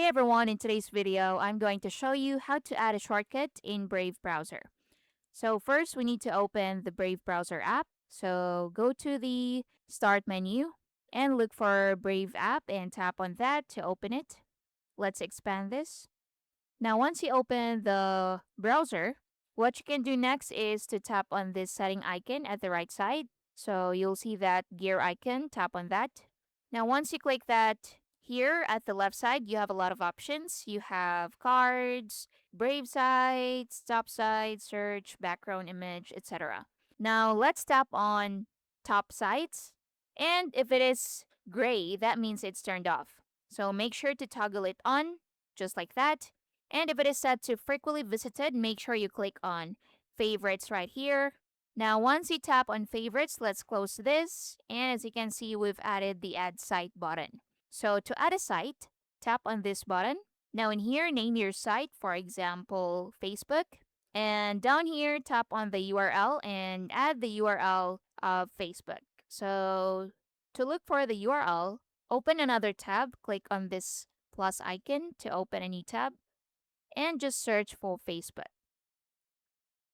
everyone, in today's video, I'm going to show you how to add a shortcut in Brave browser. So first, we need to open the Brave browser app. So go to the Start menu and look for Brave app and tap on that to open it. Let's expand this. Now, once you open the browser, what you can do next is to tap on this setting icon at the right side. So you'll see that gear icon, tap on that. Now, once you click that, here at the left side, you have a lot of options. You have cards, Brave sites, top site, search, background image, etc. Now, let's tap on top sites. And if it is gray, that means it's turned off. So make sure to toggle it on, just like that. And if it is set to frequently visited, make sure you click on favorites right here. Now, once you tap on favorites, let's close this. And as you can see, we've added the add site button. So to add a site, tap on this button. Now in here, name your site, for example, Facebook. And down here, tap on the URL and add the URL of Facebook. So to look for the URL, open another tab, click on this plus icon to open a new tab, and just search for Facebook.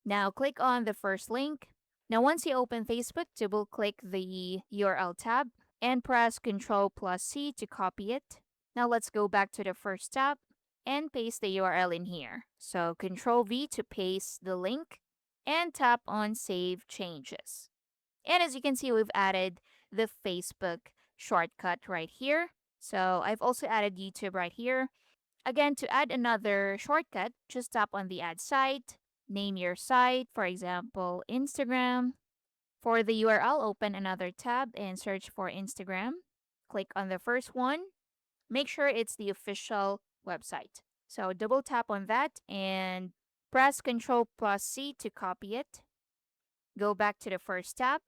Now click on the first link. Now once you open Facebook, double click the URL tab and press Ctrl plus C to copy it. Now let's go back to the first tab and paste the URL in here. So Ctrl V to paste the link and tap on Save Changes. And as you can see, we've added the Facebook shortcut right here. So I've also added YouTube right here. Again, to add another shortcut, just tap on the add site, name your site, for example, Instagram. For the URL, open another tab and search for Instagram. Click on the first one. Make sure it's the official website. So double tap on that and press Ctrl plus C to copy it. Go back to the first tab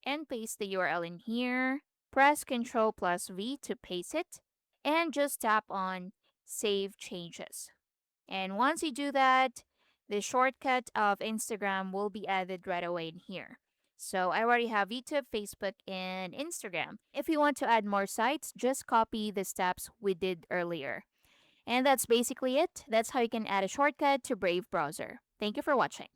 and paste the URL in here. Press Ctrl plus V to paste it and just tap on Save Changes. And once you do that, the shortcut of Instagram will be added right away in here. So I already have YouTube, Facebook, and Instagram. If you want to add more sites, just copy the steps we did earlier. And that's basically it. That's how you can add a shortcut to Brave browser. Thank you for watching.